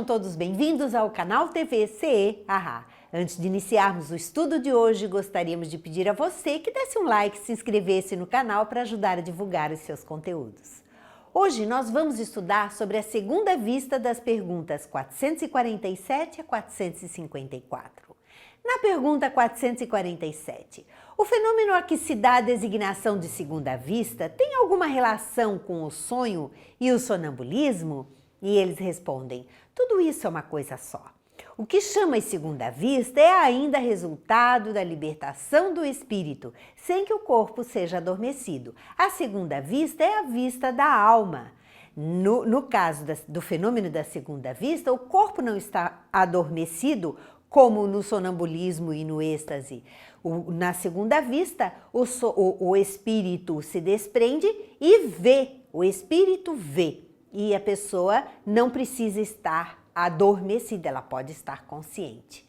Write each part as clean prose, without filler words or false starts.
Sejam todos bem-vindos ao canal TV CE Haha. Antes de iniciarmos o estudo de hoje, gostaríamos de pedir a você que desse um like e se inscrevesse no canal para ajudar a divulgar os seus conteúdos. Hoje nós vamos estudar sobre a segunda vista das perguntas 447 a 454. Na pergunta 447, o fenômeno a que se dá a designação de segunda vista tem alguma relação com o sonho e o sonambulismo? E eles respondem, tudo isso é uma coisa só. O que chamas segunda vista é ainda resultado da libertação do espírito, sem que o corpo seja adormecido. A segunda vista é a vista da alma. No caso do fenômeno da segunda vista, o corpo não está adormecido, como no sonambulismo e no êxtase. Na segunda vista, o espírito se desprende e vê, o espírito vê. E a pessoa não precisa estar adormecida, ela pode estar consciente.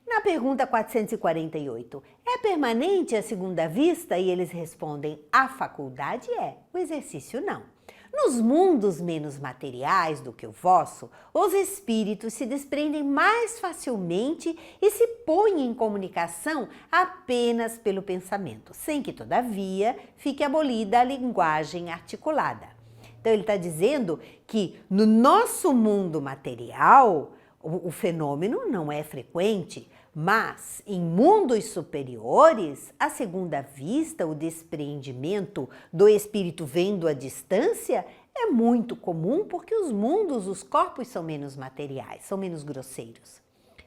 Na pergunta 448, é permanente a segunda vista? E eles respondem, a faculdade é, o exercício não. Nos mundos menos materiais do que o vosso, os espíritos se desprendem mais facilmente e se põem em comunicação apenas pelo pensamento, sem que, todavia, fique abolida a linguagem articulada. Então, ele está dizendo que no nosso mundo material, o fenômeno não é frequente, mas em mundos superiores, a segunda vista, o despreendimento do espírito vendo a distância, é muito comum porque os mundos, os corpos são menos materiais, são menos grosseiros.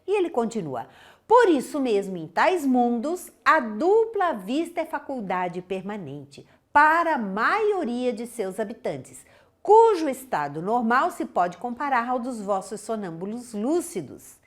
E ele continua, por isso mesmo em tais mundos, a dupla vista é faculdade permanente para a maioria de seus habitantes, cujo estado normal se pode comparar ao dos vossos sonâmbulos lúcidos.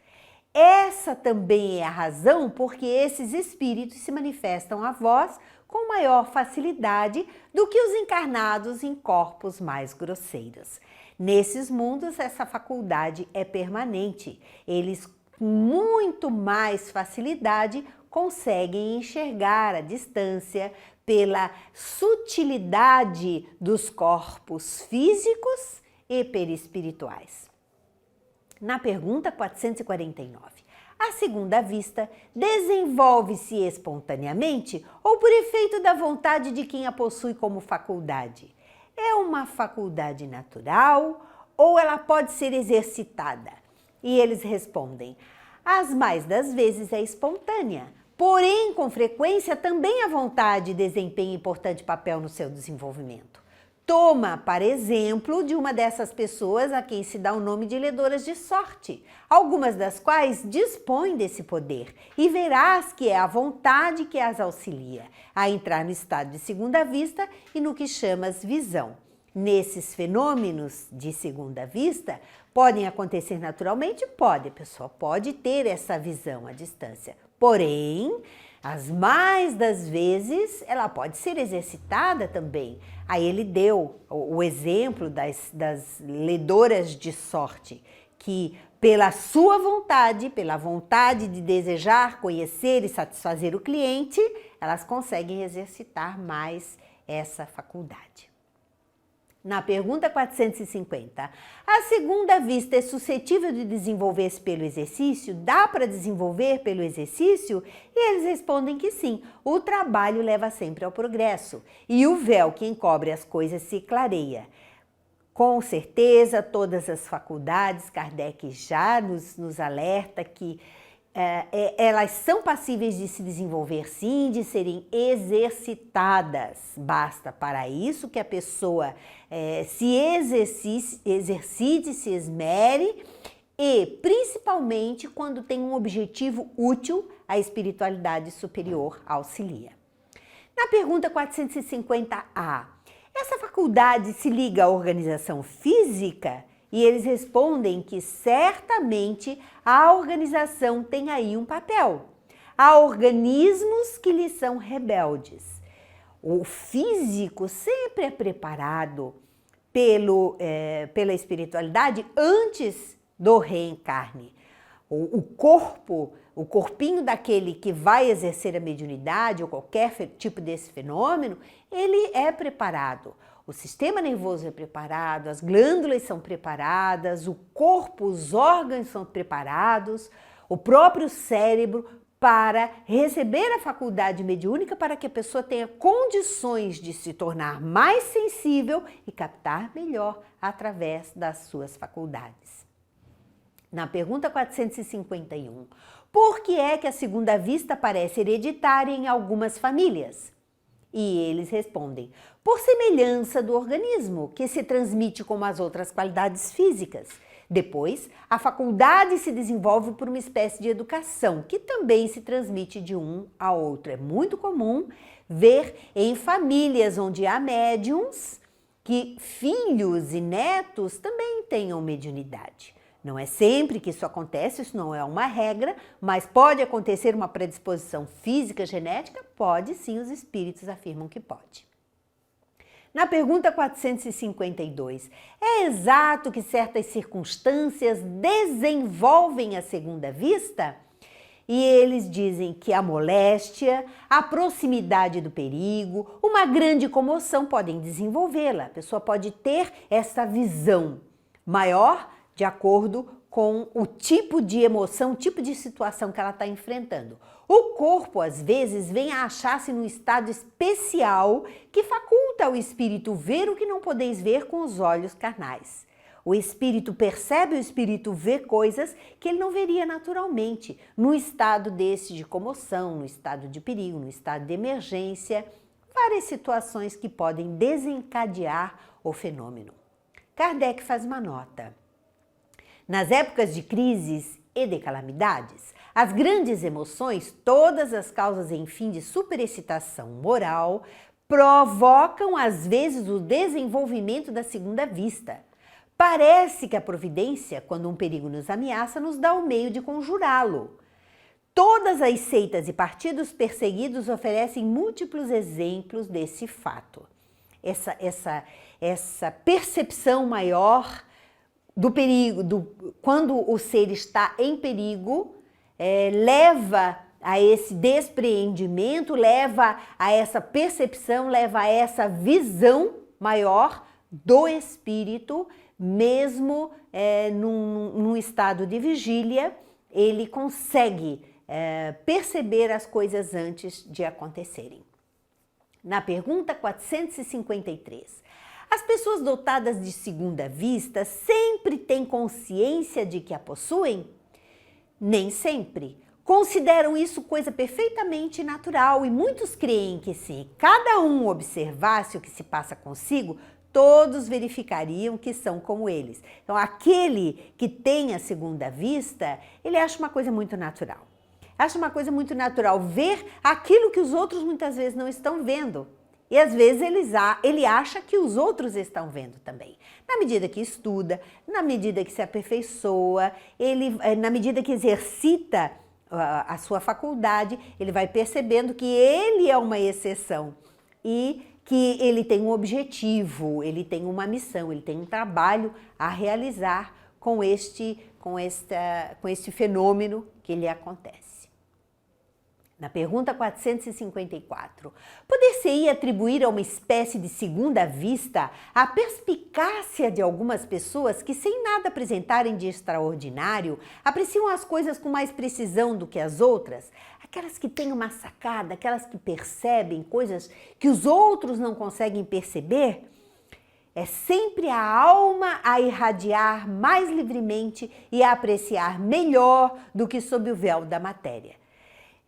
Essa também é a razão por que esses espíritos se manifestam a vós com maior facilidade do que os encarnados em corpos mais grosseiros. Nesses mundos, essa faculdade é permanente. Eles, com muito mais facilidade, conseguem enxergar a distância pela sutilidade dos corpos físicos e perispirituais. Na pergunta 449, a segunda vista desenvolve-se espontaneamente ou por efeito da vontade de quem a possui como faculdade? É uma faculdade natural ou ela pode ser exercitada? E eles respondem, as mais das vezes é espontânea, porém, com frequência, também a vontade desempenha importante papel no seu desenvolvimento. Toma, para exemplo, de uma dessas pessoas a quem se dá o nome de ledoras de sorte, algumas das quais dispõem desse poder, e verás que é a vontade que as auxilia a entrar no estado de segunda vista e no que chamas visão. Nesses fenômenos de segunda vista, podem acontecer naturalmente? Pode, a pessoa pode ter essa visão à distância. Porém, as mais das vezes, ela pode ser exercitada também. Aí ele deu o exemplo das ledoras de sorte, que pela sua vontade, pela vontade de desejar, conhecer e satisfazer o cliente, elas conseguem exercitar mais essa faculdade. Na pergunta 450, a segunda vista é suscetível de desenvolver-se pelo exercício? Dá para desenvolver pelo exercício? E eles respondem que sim, o trabalho leva sempre ao progresso e o véu que encobre as coisas se clareia. Com certeza, todas as faculdades, Kardec já nos alerta que elas são passíveis de se desenvolver sim, de serem exercitadas. Basta para isso que a pessoa se exercite, se esmere e, principalmente, quando tem um objetivo útil, a espiritualidade superior auxilia. Na pergunta 450A, essa faculdade se liga à organização física? E eles respondem que certamente a organização tem aí um papel. Há organismos que lhe são rebeldes. O físico sempre é preparado pela espiritualidade antes do reencarne. O corpo o corpinho daquele que vai exercer a mediunidade ou qualquer tipo desse fenômeno, ele é preparado. O sistema nervoso é preparado, as glândulas são preparadas, o corpo, os órgãos são preparados, o próprio cérebro para receber a faculdade mediúnica para que a pessoa tenha condições de se tornar mais sensível e captar melhor através das suas faculdades. Na pergunta 451, por que é que a segunda vista parece hereditária em algumas famílias? E eles respondem, por semelhança do organismo, que se transmite como as outras qualidades físicas. Depois, a faculdade se desenvolve por uma espécie de educação, que também se transmite de um a outro. É muito comum ver em famílias onde há médiums que filhos e netos também tenham mediunidade. Não é sempre que isso acontece, isso não é uma regra, mas pode acontecer uma predisposição física, genética? Pode sim, os espíritos afirmam que pode. Na pergunta 452, é exato que certas circunstâncias desenvolvem a segunda vista? E eles dizem que a moléstia, a proximidade do perigo, uma grande comoção podem desenvolvê-la. A pessoa pode ter essa visão maior de acordo com o tipo de emoção, o tipo de situação que ela está enfrentando. O corpo, às vezes, vem a achar-se num estado especial que faculta ao espírito ver o que não podeis ver com os olhos carnais. O espírito percebe, o espírito vê coisas que ele não veria naturalmente, num estado desse de comoção, no estado de perigo, no estado de emergência, várias situações que podem desencadear o fenômeno. Kardec faz uma nota. Nas épocas de crises e de calamidades, as grandes emoções, todas as causas, enfim, de superexcitação moral, provocam às vezes o desenvolvimento da segunda vista. Parece que a providência, quando um perigo nos ameaça, nos dá o meio de conjurá-lo. Todas as seitas e partidos perseguidos oferecem múltiplos exemplos desse fato. Essa percepção maior do perigo, quando o ser está em perigo, leva a esse despreendimento, leva a essa percepção, leva a essa visão maior do espírito, mesmo num estado de vigília, ele consegue perceber as coisas antes de acontecerem. Na pergunta 453, as pessoas dotadas de segunda vista sempre têm consciência de que a possuem? Nem sempre. Consideram isso coisa perfeitamente natural e muitos creem que se cada um observasse o que se passa consigo, todos verificariam que são como eles. Então, aquele que tem a segunda vista, ele acha uma coisa muito natural. Acha uma coisa muito natural ver aquilo que os outros muitas vezes não estão vendo. E às vezes ele acha que os outros estão vendo também. Na medida que estuda, na medida que se aperfeiçoa, na medida que exercita a sua faculdade, ele vai percebendo que ele é uma exceção e que ele tem um objetivo, ele tem uma missão, ele tem um trabalho a realizar com este fenômeno que lhe acontece. Na pergunta 454, poder-se-ia atribuir a uma espécie de segunda vista a perspicácia de algumas pessoas que, sem nada apresentarem de extraordinário, apreciam as coisas com mais precisão do que as outras? Aquelas que têm uma sacada, aquelas que percebem coisas que os outros não conseguem perceber? É sempre a alma a irradiar mais livremente e a apreciar melhor do que sob o véu da matéria.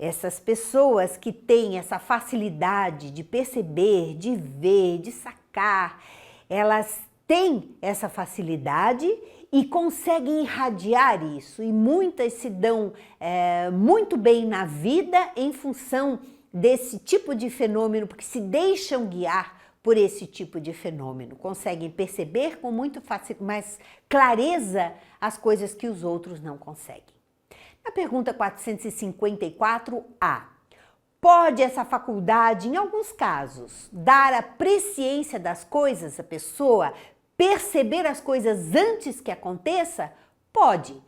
Essas pessoas que têm essa facilidade de perceber, de ver, de sacar, elas têm essa facilidade e conseguem irradiar isso. E muitas se dão muito bem na vida em função desse tipo de fenômeno, porque se deixam guiar por esse tipo de fenômeno. Conseguem perceber com muito mais clareza as coisas que os outros não conseguem. A pergunta 454A. Pode essa faculdade, em alguns casos, dar a presciência das coisas, a pessoa perceber as coisas antes que aconteça? Pode.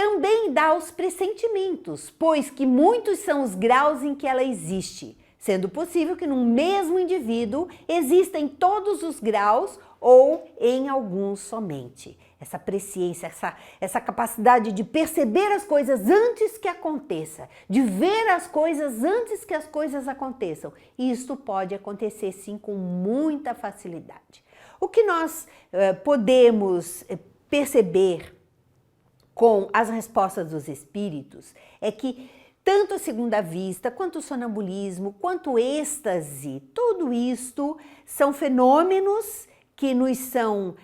Também dá os pressentimentos, pois que muitos são os graus em que ela existe, sendo possível que no mesmo indivíduo exista em todos os graus ou em alguns somente. Essa presciência, essa capacidade de perceber as coisas antes que aconteça, de ver as coisas antes que as coisas aconteçam. E isto pode acontecer sim com muita facilidade. O que nós podemos perceber com as respostas dos espíritos é que tanto a segunda vista, quanto o sonambulismo, quanto o êxtase, tudo isto são fenômenos que nos são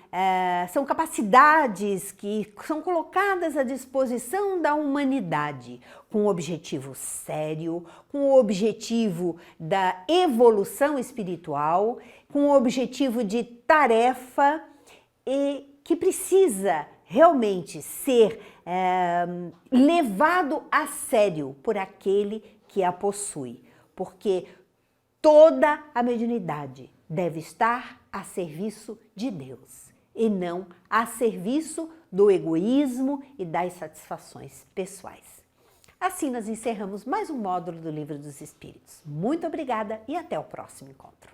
capacidades que são colocadas à disposição da humanidade com um objetivo sério, com o objetivo da evolução espiritual, com o objetivo de tarefa e que precisa realmente ser levado a sério por aquele que a possui, porque toda a mediunidade deve estar a serviço de Deus e não a serviço do egoísmo e das satisfações pessoais. Assim nós encerramos mais um módulo do Livro dos Espíritos. Muito obrigada e até o próximo encontro.